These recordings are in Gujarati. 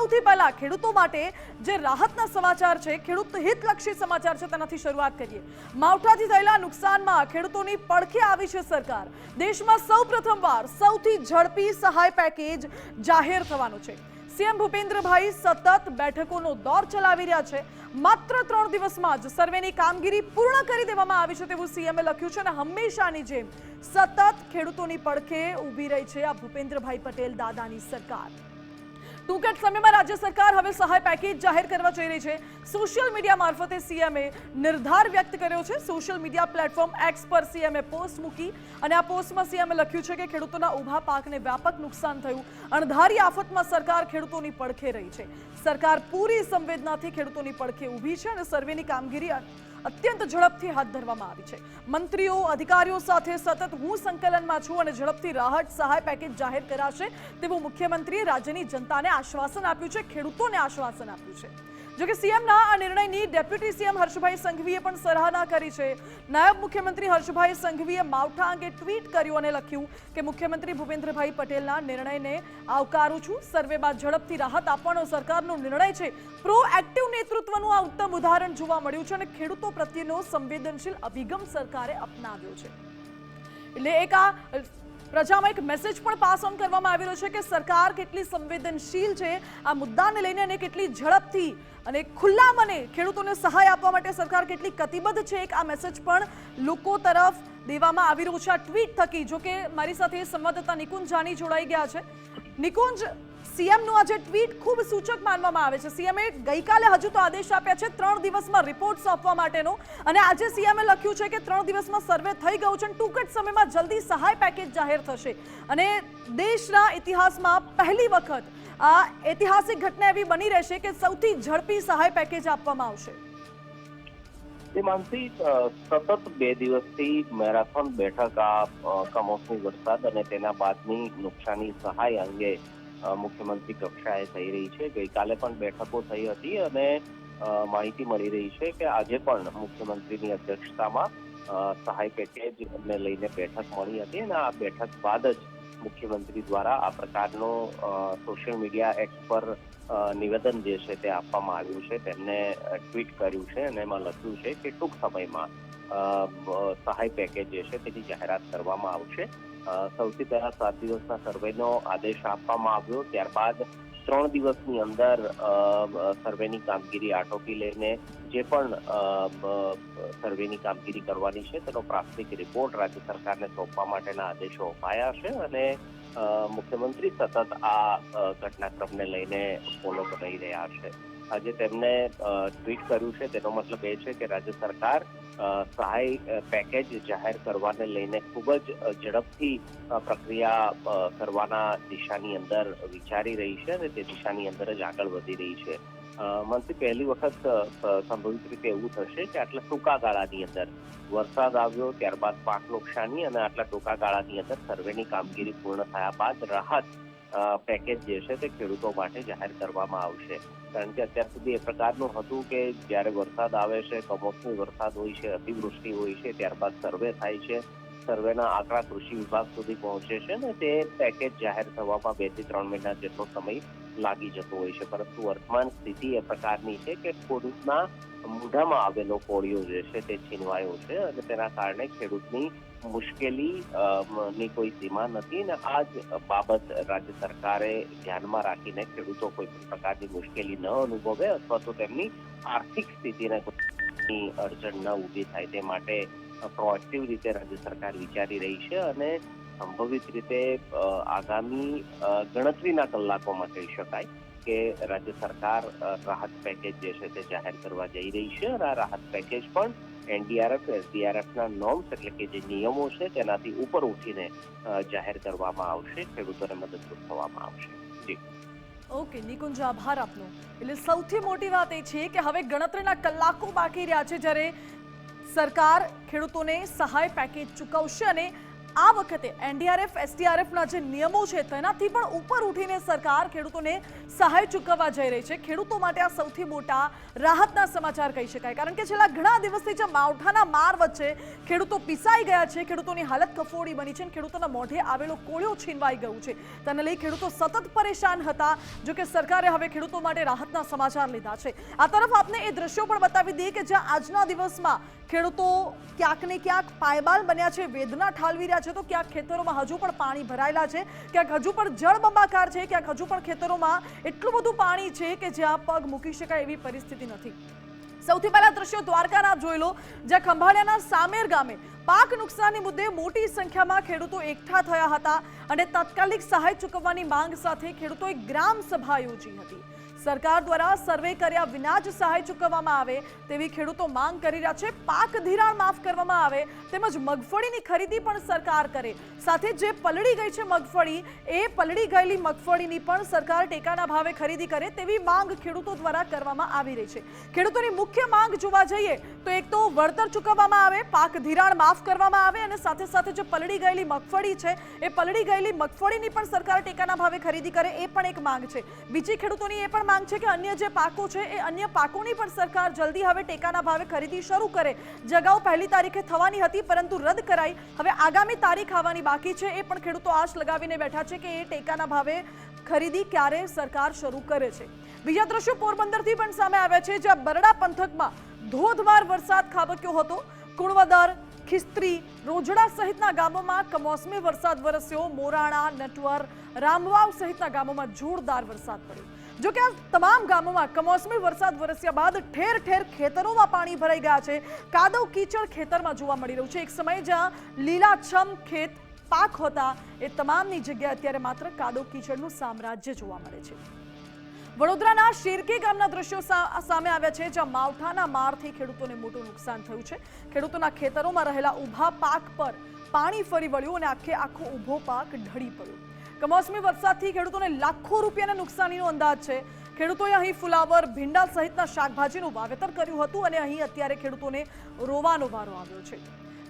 સૌથી પહેલા ખેડૂતો માટે જે રાહતના સમાચાર છે, ખેડૂત હિતલક્ષી સમાચાર છે, તેનાથી શરૂઆત કરીએ। માવઠાથી થયેલા નુકસાનમાં ખેડૂતોની પડખે આવી છે સરકાર। દેશમાં સૌપ્રથમવાર સૌથી ઝડપી સહાય પેકેજ જાહેર થવાનું છે। સીએમ ભૂપેન્દ્રભાઈ સતત બેઠકોનો દોર ચલાવી રહ્યા છે। માત્ર 3 દિવસમાં જ સર્વેની કામગીરી પૂર્ણ કરી દેવામાં આવી છે તેવું સીએમએ લખ્યું છે અને હંમેશાની જેમ સતત ખેડૂતોની પડખે ઊભી રહી છે આ ભૂપેન્દ્રભાઈ પટેલ દાદાની સરકાર। ટૂંક જ સમયમાં રાજ્ય સરકાર હવે સહાય પેકેજ જાહેર કરવા જઈ રહી છે। સોશિયલ મીડિયા મારફતે સીએમએ નિર્ધાર વ્યક્ત કર્યો છે। સોશિયલ મીડિયા પ્લેટફોર્મ એક્સ પર સીએમએ પોસ્ટ મૂકી અને આ પોસ્ટમાં સીએમએ લખ્યું છે કે ખેડૂતોના ઊભા પાકને વ્યાપક નુકસાન થયું। અણધારી આફતમાં સરકાર ખેડૂતોની પડખે રહી છે। સરકાર પૂરી સંવેદનાથી ખેડૂતોની પડખે ઊભી છે અને સર્વેની કામગીરી અત્યંત ઝડપથી હાથ ધરવામાં આવી છે। મંત્રીઓ અધિકારીઓ સાથે સતત હું સંકલનમાં છું અને ઝડપથી રાહત સહાય પેકેજ જાહેર કરાશે તેવું મુખ્યમંત્રીએ રાજ્યની જનતાને આશ્વાસન આપ્યું છે, ખેડૂતોને આશ્વાસન આપ્યું છે। જોકે સીએમના આ નિર્ણયની ડેપ્યુટી સીએમ હર્ષભાઈ સંઘવીએ પણ સરાહના કરી છે। નાયબ મુખ્યમંત્રી હર્ષભાઈ સંઘવીએ માવઠા અંગે ટ્વીટ કર્યું અને લખ્યું કે મુખ્યમંત્રી ભૂપેન્દ્રભાઈ પટેલના નિર્ણયને આવકારું છું। સર્વેમાં ઝડપથી રાહત આપવાનો સરકારનો નિર્ણય છે। પ્રોએક્ટિવ નેતૃત્વનું આ ઉત્તમ ઉદાહરણ જોવા મળ્યું છે અને ખેડૂતો પ્રત્યેનો સંવેદનશીલ અભિગમ સરકારે અપનાવ્યો છે। એટલે એક આ પ્રજામાં એક મેસેજ પણ પાસ ઓન કરવામાં આવેલો છે કે સરકાર કેટલી સંવેદનશીલ છે આ મુદ્દાને લઈને અને કેટલી ઝડપથી અને ખુલ્લા મને ખેડૂતોને સહાય આપવા માટે સરકાર કેટલી કટિબદ્ધ છે, એક આ મેસેજ પણ લોકો તરફ દેવામાં આવી રહ્યો છે આ ટ્વીટ થકી। જો કે મારી સાથે સંવાદદાતા નિકુંજ જાની જોડાઈ ગયા છે। નિકુંજ, સીએમનું આજે ટ્વીટ ખૂબ સૂચક માનવામાં આવે છે। સીએમએ ગઈકાલે હજુ તો આદેશ આપ્યા છે 3 દિવસમાં રિપોર્ટ સોંપવા માટેનો અને આજે સીએમએ લખ્યું છે કે 3 દિવસમાં સર્વે થઈ ગયું છે અને ટૂંક જ સમયમાં જલ્દી સહાય પેકેજ જાહેર થશે અને દેશના ઇતિહાસમાં પહેલી વખત આ ઐતિહાસિક ઘટના એવી બની રહેશે કે સૌથી ઝડપી સહાય પેકેજ આપવામાં આવશે। માનસી, સતત 2 દિવસથી મેરેથોન બેઠક આ કમોસમી વરસાદ અને તેના બાદની નુકસાની સહાય અંગે મુખ્યમંત્રી કક્ષાએ થઈ રહી છે। ગઈકાલે પણ બેઠકો થઈ હતી અને માહિતી મળી રહી છે કે આજે પણ મુખ્યમંત્રીની અધ્યક્ષતામાં સહાય પેકેજને લઈને બેઠક મળી હતી અને આ બેઠક બાદ જ મુખ્યમંત્રી દ્વારા આ પ્રકારનો સોશિયલ મીડિયા એક્સ પર નિવેદન જે છે તે આપવામાં આવ્યું છે। તેમને ટ્વીટ કર્યું છે અને એમાં લખ્યું છે કે ટૂંક સમયમાં સહાય પેકેજ જે છે તેની જાહેરાત કરવામાં આવશે। સૌથી પહેલા 7 દિવસના સર્વેનો આદેશ આપવામાં આવ્યો, ત્યારબાદ 3 દિવસની અંદર સર્વેની કામગીરી આટોપી લઈને જે પણ સર્વેની કામગીરી કરવાની છે તેનો પ્રાથમિક રિપોર્ટ રાજ્ય સરકારને સોંપવા માટેના આદેશો અપાયા છે અને મુખ્યમંત્રી સતત આ ઘટનાક્રમને લઈને ફોલો કરી રહ્યા છે। આજે તેમને ટ્વીટ કર્યું છે તેનો મતલબ એ છે કે રાજ્ય સરકાર સહાય પેકેજ જાહેર કરવાને લઈને ખૂબ જ ઝડપથી પ્રક્રિયા કરવાના દિશાની અંદર વિચારી રહી છે અને તે દિશાની અંદર જ આગળ વધી રહી છે। મંત્રી, પહેલી વખત સંભવિત રીતે એવું થશે કે આટલા ટૂંકા ગાળાની અંદર વરસાદ આવ્યો, ત્યારબાદ પાક નુકસાની અને આટલા ટૂંકા ગાળાની અંદર સર્વેની કામગીરી પૂર્ણ થયા બાદ રાહત પેકેજ જે છે તે ખેડૂતો માટે જાહેર કરવામાં આવશે। કારણ કે અત્યાર સુધી એ પ્રકારનું હતું કે જ્યારે વરસાદ આવે છે, કમોસમી વરસાદ હોય છે, અતિવૃષ્ટિ હોય છે, ત્યારબાદ સર્વે થાય છે, સર્વેના આંકડા કૃષિ વિભાગ સુધી પહોંચે છે અને તે પેકેજ જાહેર થવામાં 2 થી 3 મહિના જેટલો સમય લાગી જતો હોય છે। પરંતુ વર્તમાન સ્થિતિ એ પ્રકારની છે કે ખેડૂતના મોઢામાં આવેલો કોળિયો જે છે તે છીનવાયો છે અને તેના કારણે ખેડૂતની મુશ્કેલી ની કોઈ સીમા નથી અને આ જ બાબત રાજ્ય સરકારે ધ્યાનમાં રાખીને ખેડૂતો કોઈ પણ પ્રકારની મુશ્કેલી ન અનુભવે અથવા તો તેમની આર્થિક સ્થિતિને અડચણ ન ઊભી થાય તે માટે પ્રોએક્ટિવ રીતે રાજ્ય સરકાર વિચારી રહી છે અને સંભવિત રીતે આગામી ગણતરીના કલાકોમાં કહી શકાય કે રાજ્ય સરકાર રાહત પેકેજ જે છે તે જાહેર કરવા જઈ રહી છે અને આ રાહત પેકેજ પણ એનડીઆરએફ, એસડીઆરએફના નોર્મ્સ એટલે કે જે નિયમો છે તેનાથી ઉપર ઉઠીને જાહેર કરવામાં આવશે, ખેડૂતોને મદદરૂપ થવામાં આવશે। ઓકે નિકુંજ, આભાર આપનો। એટલે સૌથી મોટી વાત એ છે કે હવે ગણતરીના કલાકો બાકી રહ્યા છે જ્યારે સરકાર ખેડૂતોને સહાય પેકેજ ચૂકવશે અને આ વખતે એનડીઆરએફ એસડીઆરએફના જે નિયમો છે તેનાથી પણ ઉપર ઉઠીને સરકાર ખેડૂતોને સહાય ચૂકવવા જઈ રહી છે। ખેડૂતો માટે આ સૌથી મોટા રાહતના સમાચાર કહી શકાય, કારણ કે છેલ્લા ઘણા દિવસથી જે માવઠાના માર વચ્ચે ખેડૂતો પીસાઈ ગયા છે, ખેડૂતોની હાલત કફોડી બની છે, ખેડૂતોના મોઢે આવેલો કોળિયો છીનવાઈ ગયું છે, તેને લઈ ખેડૂતો સતત પરેશાન હતા। જો કે સરકારે હવે ખેડૂતો માટે રાહતના સમાચાર લીધા છે। આ તરફ આપને એ દ્રશ્યો પણ બતાવી દઈએ કે જ્યાં આજના દિવસમાં ખેડૂતો ક્યાંક ને ક્યાંક પાયબાલ બન્યા છે, વેદના ઠાલવી રહ્યા છે, તો ક્યાંક ખેતરોમાં હજુ પણ પાણી ભરાયેલા છે, ક્યાંક હજુ પણ જળબંબાકાર છે, ક્યાંક હજુ પણ ખેતરોમાં એટલું બધું પાણી છે કે જ્યાં પગ મૂકી શકાય એવી પરિસ્થિતિ નથી। સૌથી પહેલા દ્રશ્યો દ્વારકાના જોઈ લો, જ્યાં ખંભાળિયાના સામેર ગામે પાક નુકસાનની મુદ્દે મોટી સંખ્યામાં ખેડૂતો એકઠા થયા હતા અને તાત્કાલિક સહાય ચૂકવવાની માંગ સાથે ખેડૂતોએ ગ્રામ સભા યોજી હતી। સરકાર દ્વારા સર્વે કર્યા વિના જ સહાય ચૂકવવામાં આવે તેવી ખેડૂતો માંગ કરી રહ્યા છે। પાક ધિરાણ માફ કરવામાં આવે તેમજ મગફળીની ખરીદી પણ સરકાર કરે, સાથે જે પલળી ગઈ છે મગફળી, એ પલળી ગયેલી મગફળીની પણ સરકાર ટેકાના ભાવે ખરીદી કરે તેવી માંગ ખેડૂતો દ્વારા કરવામાં આવી રહી છે। ખેડૂતોની મુખ્ય માંગ જોવા જઈએ તો એક તો વળતર ચૂકવવામાં આવે, પાક ધિરાણ માફ કરવામાં આવે અને સાથે સાથે જે પલળી ગયેલી મગફળી છે એ પલળી ગયેલી મગફળીની પણ સરકાર ટેકાના ભાવે ખરીદી કરે, એ પણ એક માંગ છે। બીજી ખેડૂતોની એ પણ માંગ છે કે અન્ય જે પાકો છે એ અન્ય પાકોની પણ સરકાર જલ્દી હવે ટેકાના ભાવે ખરીદી શરૂ કરે। જે અગાઉ 1 તારીખે થવાની હતી પરંતુ રદ કરાઈ, હવે આગામી તારીખ આવવાની બાકી છે, એ પણ ખેડૂતો આશ લગાવીને બેઠા છે કે એ ટેકાના ભાવે ખરીદી ક્યારે સરકાર શરૂ કરે છે। બીજા દ્રશ્યો પોરબંદરથી પણ સામે આવ્યા છે, જ્યાં બરડા પંથકમાં ધોધમાર વરસાદ ખાબક્યો હતો। કુણવદર, ખિસ્ત્રી, રોજડા સહિતના ગામોમાં કમોસમી વરસાદ વરસ્યો। મોરાણા, નટવર, રામવાવ સહિતના ગામોમાં જોરદાર વરસાદ પડ્યો। જો કે આ તમામ ગામોમાં કમોસમી વરસાદ વરસ્યા બાદ ઠેર ઠેર ખેતરોમાં પાણી ભરાઈ ગયા છે, કાદવ કીચડ ખેતરમાં જોવા મળી રહ્યું છે। એક સમય જ્યાં લીલાછમ ખેત પાક હતા એ તમામની જગ્યાએ અત્યારે માત્ર કાદવ કીચડનું સામ્રાજ્ય જોવા મળે છે। વડોદરાના શેરકી ગામના દ્રશ્યો સામે આવ્યા છે, જ્યાં માવઠાના મારથી ખેડૂતોને મોટું નુકસાન થયું છે। ખેડૂતોના ખેતરોમાં રહેલા ઊભા પાક પર પાણી ફરી વળ્યું અને આખો ઊભો પાક ઢળી પડ્યો। કમોસમી વરસાદથી ખેડૂતોને લાખો રૂપિયાના નુકસાનીનો અંદાજ છે। ખેડૂતોએ અહીં ફુલાવર, ભીંડા સહિતના શાકભાજીનું વાવેતર કર્યું હતું અને અહીં અત્યારે ખેડૂતોને રોવાનો વારો આવ્યો છે।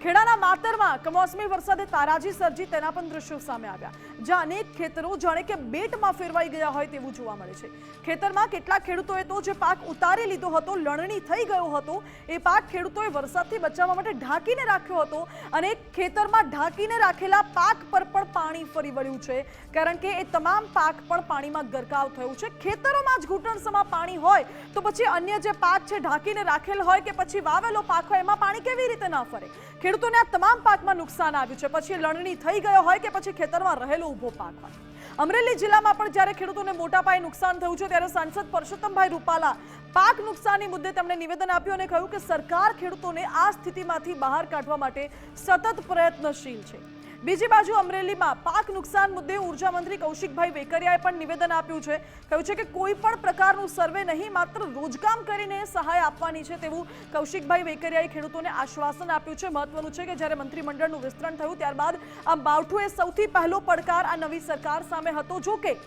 ખેડાના માતરમાં કમોસમી વરસાદે તારાજી સર્જી તેના પણ દ્રશ્યો સામે આવ્યા, જ્યાં અનેક ખેતરો જાણે કે બેટમાં ફેરવાઈ ગયા હોય તેવું જોવા મળે છે। ખેતરમાં કેટલાક ખેડૂતોએ તો જે પાક ઉતારી લીધો હતો, લણણી થઈ ગયો હતો, એ પાક ખેડૂતોએ વરસાદથી બચાવવા માટે ઢાંકીને રાખ્યો હતો અને ખેતરમાં ઢાંકીને રાખેલા પાક પર પણ પાણી ફરી વળ્યું છે, કારણ કે એ તમામ પાક પણ પાણીમાં ગરકાવ થયું છે। ખેતરોમાં જ ઘૂંટણસમાં પાણી હોય તો પછી અન્ય જે પાક છે ઢાંકીને રાખેલ હોય કે પછી વાવેલો પાક હોય એમાં પાણી કેવી રીતે ના ફરે? ખેડૂતોને આ તમામ પાકમાં નુકસાન આવ્યું છે, પછી લણણી થઈ ગયો હોય કે પછી ખેતરમાં રહેલો ઊભો પાક હોય। અમરેલી જિલ્લામાં પણ જ્યારે ખેડૂતોને મોટા પાયે નુકસાન થયું છે ત્યારે સાંસદ પરસોત્તમભાઈ રૂપાલા પાક નુકસાનની મુદ્દે તેમણે નિવેદન આપ્યું અને કહ્યું કે સરકાર ખેડૂતોને આ સ્થિતિમાંથી બહાર કાઢવા માટે સતત પ્રયત્નશીલ છે। બીજી બાજુ અમરેલીમાં પાક નુકસાન મુદ્દે ઉર્જા મંત્રી કૌશિકભાઈ વેકરિયાએ પણ નિવેદન આપ્યું છે। કહ્યું છે કે કોઈ પણ પ્રકારનું સર્વે નહીં, માત્ર રોજકામ કરીને સહાય આપવાની છે તેવું કૌશિકભાઈ વેકરિયાએ ખેડૂતોને આશ્વાસન આપ્યું છે। મહત્વનું છે કે જ્યારે મંત્રીમંડળનું વિસ્તરણ થયું ત્યારબાદ આ માવઠું એ સૌથી પહેલો પડકાર આ નવી સરકાર સામે હતો। જો કે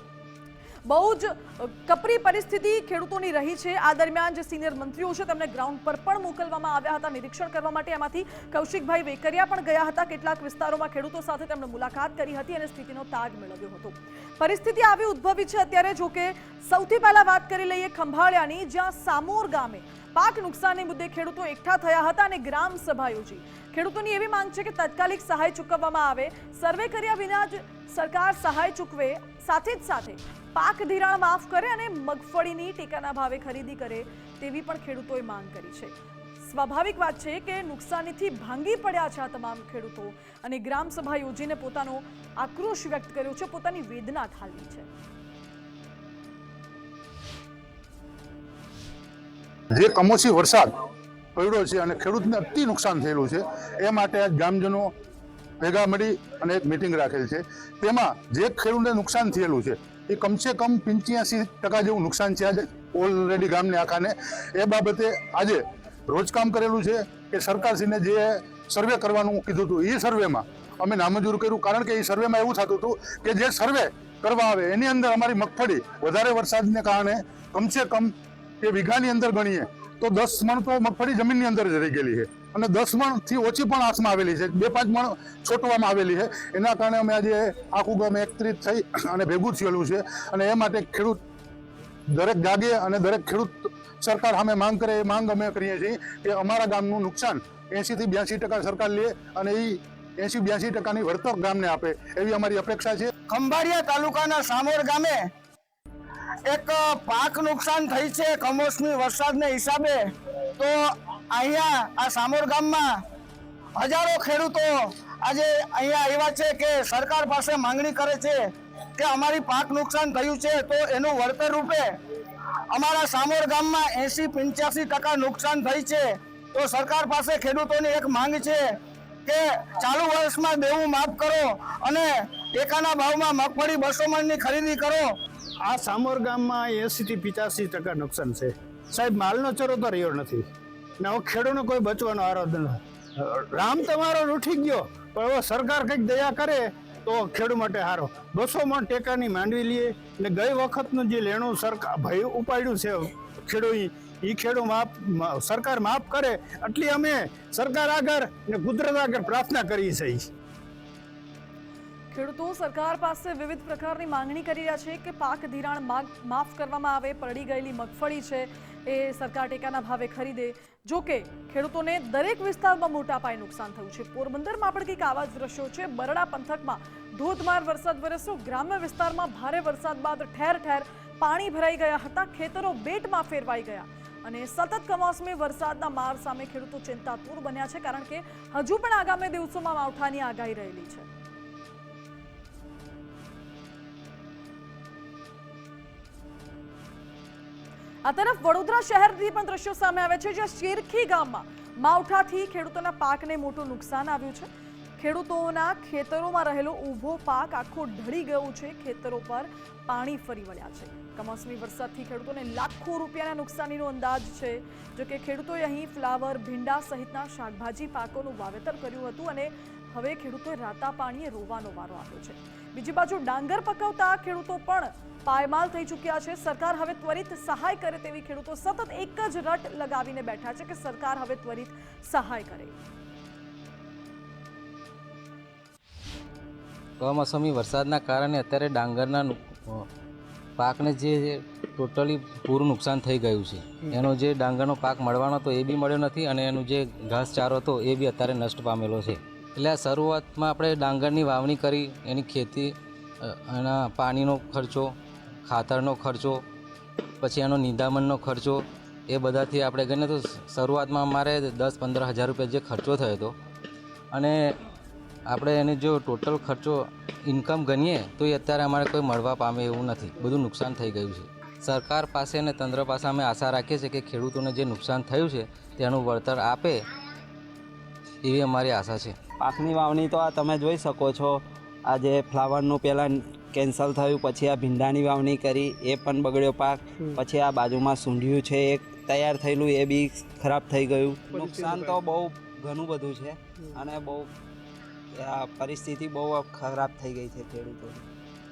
બહુ જ કપરી પરિસ્થિતિ ખેડૂતોની રહી છે। આ દરમિયાન જે સિનિયર મંત્રીઓ છે તેમને ગ્રાઉન્ડ પર પણ મોકલવામાં આવ્યા હતા નિરીક્ષણ કરવા માટે। એમાંથી કૌશિકભાઈ વેકરિયા પણ ગયા હતા। કેટલાક વિસ્તારોમાં ખેડૂતો સાથે તેમણે મુલાકાત કરી હતી અને સ્થિતિનો તાગ મેળવ્યો હતો। પરિસ્થિતિ આવી ઉદ્ભવી છે અત્યારે। જો કે સૌથી પહેલા વાત કરી લઈએ ખંભાળિયાની, જ્યાં સામોર ગામે પાક નુકસાનની મુદ્દે ખેડૂતો એકઠા થયા હતા અને ગ્રામ સભા યોજી। ખેડૂતોની એવી માંગ છે કે તાત્કાલિક સહાય ચૂકવવામાં આવે, સર્વે કર્યા વિના જ સરકાર સહાય ચૂકવે, સાથે જ સાથે પાક ધિરાણ માફ કરે અને મગફળીની ટેકાના ભાવે ખરીદી કરે તેવી પણ ખેડૂતોએ માંગ કરી છે। સ્વાભાવિક વાત છે કે નુકસાનીથી ભાંગી પડ્યા છે આ તમામ ખેડૂતો અને ગ્રામ સભા યોજીને પોતાનો આક્રોશ વ્યક્ત કર્યો છે, પોતાની વેદના ઠાલવી છે। જે કમોસમી વરસાદ પડ્યો છે અને ખેડૂતને અતિ નુકસાન થયેલું છે, એ માટે ગામજનો ભેગા મળી અને એક મિટિંગ રાખેલ છે। તેમાં જે ખેડૂતને નુકસાન થયેલું છે એ કમસે કમ 85% જેવું નુકસાન છે આજે ઓલરેડી ગામને આખાને। એ બાબતે આજે રોજકામ કરેલું છે કે સરકારશ્રીને જે સર્વે કરવાનું કીધું હતું એ સર્વેમાં અમે નામંજૂર કર્યું, કારણ કે એ સર્વેમાં એવું થતું હતું કે જે સર્વે કરવા આવે એની અંદર અમારી મગફળી વધારે વરસાદને કારણે કમસે કમ કે વીઘાની અંદર ગણીએ તો 10 મણ તો મગફળી જમીનની અંદર જ રહી ગયેલી છે। અને 10 મણથી ઓછી પણ આસમાં આવેલી છે, 2-5 મણ છોટવામાં આવેલી છે. એના કારણે અમે આજે આખું ગામ એકત્રિત થઈ અને ભેગું થયેલું છે. અને એ માટે ખેડૂત દરેક જાગે અને દરેક ખેડૂત સરકાર સામે માંગ કરે, એ માંગ અમે કરીએ છીએ કે અમારા ગામનું નુકસાન 80 થી 82% સરકાર લે અને એ 80-82% વળતર ગામને આપે એવી અમારી અપેક્ષા છે. ખંભાળિયા તાલુકાના સામોર ગામે એક પાક નુકસાન થઈ છે કમોસમી વરસાદને હિસાબે. તો અહીંયા આ સામોર ગામમાં હજારો ખેડૂતો આજે અહીંયા આવ્યા છે કે સરકાર પાસે માંગણી કરે છે કે અમારી પાક નુકસાન થયું છે તો એનું વળતર રૂપે અમારા સામોર ગામમાં 80-85% નુકસાન થઈ છે. તો સરકાર પાસે ખેડૂતોની એક માંગ છે કે ચાલુ વર્ષમાં દેવું માફ કરો અને ટેકાના ભાવમાં મગફળી 200 મણની ખરીદી કરો. આ સામોર ગામમાં 80 થી 85% નુકસાન છે સાહેબ. માલનો ચરો તો રહ્યો નથી ને હવે ખેડૂતનો કોઈ બચવાનો આરોધ નથી. રામ તમારો ઉઠી ગયો, પણ હવે સરકાર કંઈક દયા કરે તો ખેડૂત માટે સારો. 200 મણ ટેકાની માંડવી લઈએ ને ગઈ વખતનું જે લેણું સરકાર ભાઈ ઉપાડ્યું છે ખેડૂત, એ ખેડૂત સરકાર માફ કરે એટલી અમે સરકાર આગળ ને કુદરત આગળ પ્રાર્થના કરીએ છીએ. ખેડૂતો સરકાર પાસે વિવિધ પ્રકારની માંગણી કરી રહ્યા છે કે પાક ધિરાણ માફ કરવામાં આવે, પલળી ગયેલી મગફળી છે એ સરકાર ટેકાના ભાવે ખરીદે. જો કે ખેડૂતોને દરેક વિસ્તારમાં મોટા પાયે નુકસાન થયું છે. પોરબંદરમાં પણ કંઈક આવા જ દ્રશ્યો છે. બરડા પંથકમાં ધોધમાર વરસાદ વરસ્યો. ગ્રામ્ય વિસ્તારમાં ભારે વરસાદ બાદ ઠેર ઠેર પાણી ભરાઈ ગયા હતા. ખેતરો બેટમાં ફેરવાઈ ગયા અને સતત કમોસમી વરસાદના માર સામે ખેડૂતો ચિંતાતુર બન્યા છે, કારણ કે હજુ પણ આગામી દિવસોમાં માવઠાની આગાહી રહેલી છે. આ તરફ વડોદરા શહેરથી પણ દ્રશ્યો સામે આવે છે, જ્યાં શેરખી ગામમાં માવઠાથી ખેડૂતોના પાકને મોટું નુકસાન આવ્યું છે. ખેડૂતોના ખેતરોમાં રહેલો ઊભો પાક આખો ઢળી ગયો છે. ખેતરો પર પાણી ફરી વળ્યા છે. કમોસમી વરસાદથી ખેડૂતોને લાખો રૂપિયાના નુકસાનીનો અંદાજ છે. જોકે ખેડૂતોએ અહીં ફ્લાવર, ભીંડા સહિતના શાકભાજી પાકોનું વાવેતર કર્યું હતું અને હવે ખેડૂતોએ રાતા પાણીએ રોવાનો વારો આવ્યો છે. બીજી બાજુ ડાંગર પકવતા ખેડૂતો પણ પાયમાલ થઈ ચૂક્યા છે. સરકાર હવે ત્વરિત સહાય કરે તેવી ખેડૂતો સતત એક જ રટ લગાવીને બેઠા છે કે સરકાર હવે ત્વરિત સહાય કરે. કમોસમી વરસાદના કારણે અત્યારે ડાંગરના પાકને જે ટોટલી પૂરું નુકસાન થઈ ગયું છે. એનો જે ડાંગરનો પાક મળવાનો હતો એ બી મળ્યો નથી અને એનું જે ઘાસચારો હતો એ બી અત્યારે નષ્ટ પામેલો છે. એટલે આ શરૂઆતમાં આપણે ડાંગરની વાવણી કરી, એની ખેતી, એના પાણીનો ખર્ચો, ખાતરનો ખર્ચો, પછી એનો નિંદામણનો ખર્ચો, એ બધાથી આપણે ગણીએ તો શરૂઆતમાં અમારે 10-15 હજાર રૂપિયા જે ખર્ચો થયો હતો અને આપણે એને જો ટોટલ ખર્ચો ઇન્કમ ગણીએ તો એ અત્યારે અમારે કોઈ મળવા પામે એવું નથી. બધું નુકસાન થઈ ગયું છે. સરકાર પાસે અને તંત્ર પાસે અમે આશા રાખીએ છીએ કે ખેડૂતોને જે નુકસાન થયું છે તેનું વળતર આપે એવી અમારી આશા છે. પાકની વાવણી તો આ તમે જોઈ શકો છો. આ જે ફ્લાવરનું પહેલાં કેન્સલ થયું, પછી આ ભીંડાની વાવણી કરી એ પણ બગડ્યો પાક, પછી આ બાજુમાં સૂંઢિયું છે એક તૈયાર થયેલું એ બી ખરાબ થઈ ગયું. નુકસાન તો બહુ ઘણું બધું છે અને બહુ પરિસ્થિતિ બહુ ખરાબ થઈ ગઈ છે ખેડૂતોની.